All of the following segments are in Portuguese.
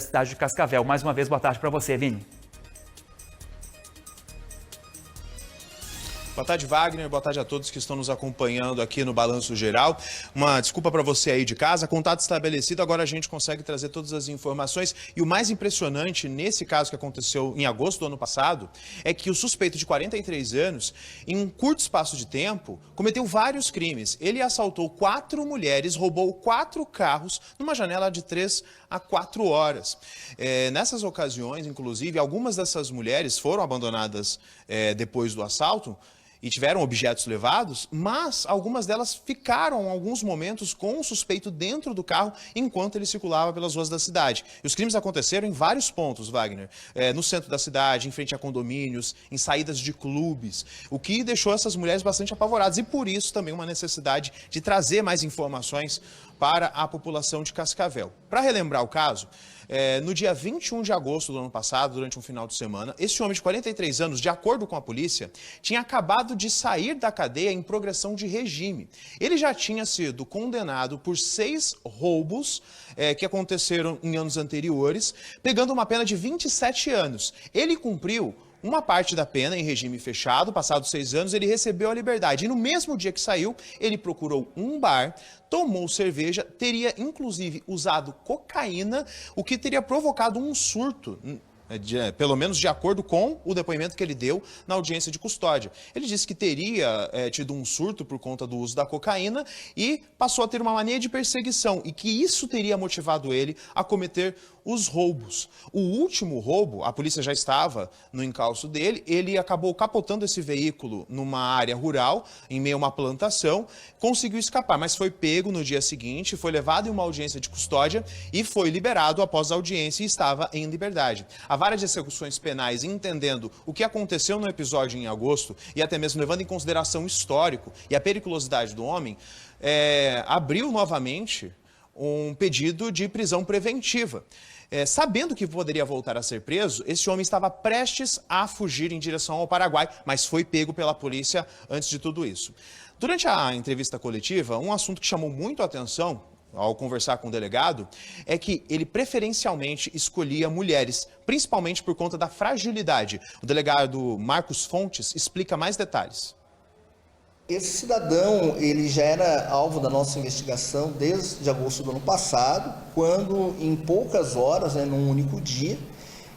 cidade de Cascavel. Mais uma vez, boa tarde para você, Vini. Boa tarde, Wagner. Boa tarde a todos que estão nos acompanhando aqui no Balanço Geral. Uma desculpa para você aí de casa. Contato estabelecido, agora a gente consegue trazer todas as informações. E o mais impressionante nesse caso que aconteceu em agosto do ano passado é que o suspeito de 43 anos, em um curto espaço de tempo, cometeu vários crimes. Ele assaltou 4 mulheres, roubou 4 carros numa janela de 3 a 4 horas. Nessas ocasiões, inclusive, algumas dessas mulheres foram abandonadas depois do assalto e tiveram objetos levados, mas algumas delas ficaram alguns momentos com o suspeito dentro do carro enquanto ele circulava pelas ruas da cidade. E os crimes aconteceram em vários pontos, Wagner. No centro da cidade, em frente a condomínios, em saídas de clubes, o que deixou essas mulheres bastante apavoradas e por isso também uma necessidade de trazer mais informações para a população de Cascavel. Para relembrar o caso, no dia 21 de agosto do ano passado, durante um final de semana, esse homem de 43 anos, de acordo com a polícia, tinha acabado de sair da cadeia em progressão de regime. Ele já tinha sido condenado por 6 roubos que aconteceram em anos anteriores, pegando uma pena de 27 anos. Ele cumpriu uma parte da pena em regime fechado, passados 6 anos, ele recebeu a liberdade. E no mesmo dia que saiu, ele procurou um bar, tomou cerveja, teria inclusive usado cocaína, o que teria provocado um surto, pelo menos de acordo com o depoimento que ele deu na audiência de custódia. Ele disse que teria tido um surto por conta do uso da cocaína e passou a ter uma mania de perseguição e que isso teria motivado ele a cometer os roubos. O último roubo, a polícia já estava no encalço dele, ele acabou capotando esse veículo numa área rural, em meio a uma plantação, conseguiu escapar, mas foi pego no dia seguinte, foi levado em uma audiência de custódia e foi liberado após a audiência e estava em liberdade. A Vara de Execuções Penais, entendendo o que aconteceu no episódio em agosto e até mesmo levando em consideração o histórico e a periculosidade do homem, abriu novamente um pedido de prisão preventiva. Sabendo que poderia voltar a ser preso, esse homem estava prestes a fugir em direção ao Paraguai, mas foi pego pela polícia antes de tudo isso. Durante a entrevista coletiva, um assunto que chamou muito a atenção ao conversar com o delegado é que ele preferencialmente escolhia mulheres, principalmente por conta da fragilidade. O delegado Marcos Fontes explica mais detalhes. Esse cidadão, ele já era alvo da nossa investigação desde agosto do ano passado, quando em poucas horas, num único dia,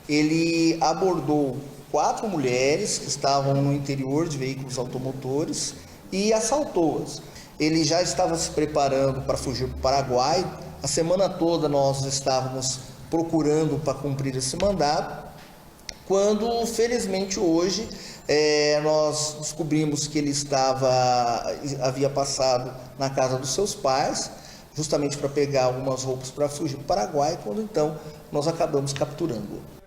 ele abordou 4 mulheres que estavam no interior de veículos automotores e assaltou-as. Ele já estava se preparando para fugir para o Paraguai. A semana toda nós estávamos procurando para cumprir esse mandado, quando felizmente hoje nós descobrimos que ele havia passado na casa dos seus pais, justamente para pegar algumas roupas para fugir para o Paraguai, quando então nós acabamos capturando-o.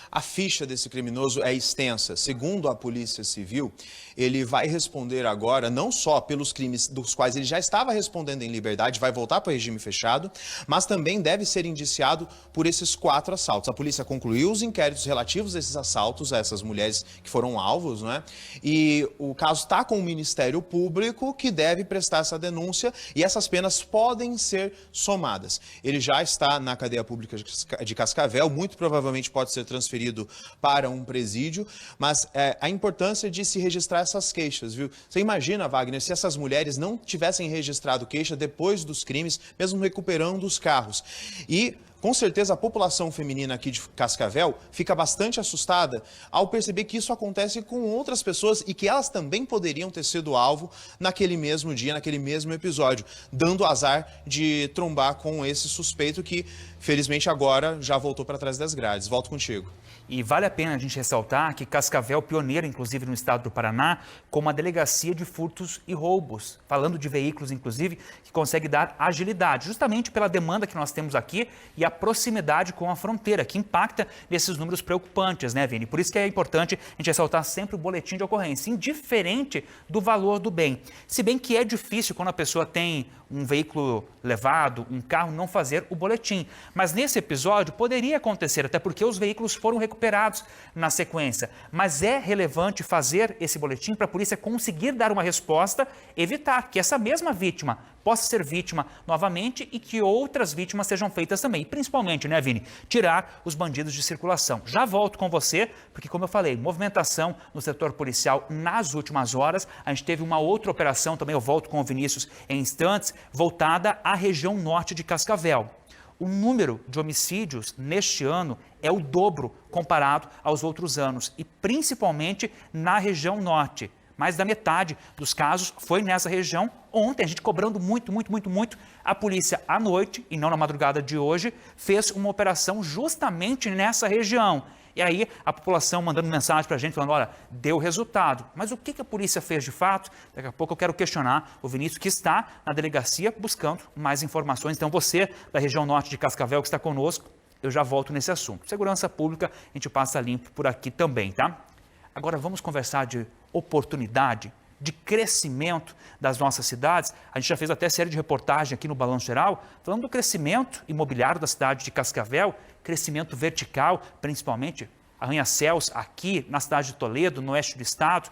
A ficha desse criminoso é extensa. Segundo a Polícia Civil, ele vai responder agora não só pelos crimes dos quais ele já estava respondendo em liberdade, vai voltar para o regime fechado, mas também deve ser indiciado por esses 4 assaltos. A polícia concluiu os inquéritos relativos a esses assaltos, a essas mulheres que foram alvos, né? E o caso está com o Ministério Público, que deve prestar essa denúncia, e essas penas podem ser somadas. Ele já está na cadeia pública de Cascavel, muito provavelmente pode ser transferido para um presídio, mas a importância de se registrar essas queixas, viu? Você imagina, Wagner, se essas mulheres não tivessem registrado queixa depois dos crimes, mesmo recuperando os carros. E com certeza a população feminina aqui de Cascavel fica bastante assustada ao perceber que isso acontece com outras pessoas e que elas também poderiam ter sido alvo naquele mesmo dia, naquele mesmo episódio, dando azar de trombar com esse suspeito que, felizmente, agora já voltou para trás das grades. Volto contigo. E vale a pena a gente ressaltar que Cascavel, pioneira inclusive no estado do Paraná, com uma delegacia de furtos e roubos, falando de veículos inclusive, que consegue dar agilidade, justamente pela demanda que nós temos aqui e a proximidade com a fronteira, que impacta nesses números preocupantes, né, Vini? Por isso que é importante a gente ressaltar sempre o boletim de ocorrência, indiferente do valor do bem. Se bem que é difícil quando a pessoa tem um veículo levado, um carro, não fazer o boletim. Mas nesse episódio poderia acontecer, até porque os veículos foram recuperados na sequência. Mas é relevante fazer esse boletim para a polícia conseguir dar uma resposta, evitar que essa mesma vítima possa ser vítima novamente e que outras vítimas sejam feitas também. E principalmente, né, Vini, tirar os bandidos de circulação. Já volto com você, porque como eu falei, movimentação no setor policial nas últimas horas. A gente teve uma outra operação, também eu volto com o Vinícius em instantes, voltada à região norte de Cascavel. O número de homicídios neste ano é o dobro comparado aos outros anos e principalmente na região norte. Mais da metade dos casos foi nessa região. Ontem, a gente cobrando muito. A polícia à noite, e não na madrugada de hoje, fez uma operação justamente nessa região. E aí a população mandando mensagem para a gente, falando, olha, deu resultado. Mas o que a polícia fez de fato? Daqui a pouco eu quero questionar o Vinícius, que está na delegacia buscando mais informações. Então você, da região norte de Cascavel, que está conosco, eu já volto nesse assunto. Segurança pública, a gente passa limpo por aqui também, tá? Agora vamos conversar de oportunidade, de crescimento das nossas cidades. A gente já fez até série de reportagem aqui no Balanço Geral, falando do crescimento imobiliário da cidade de Cascavel, crescimento vertical, principalmente arranha-céus aqui na cidade de Toledo, no oeste do estado,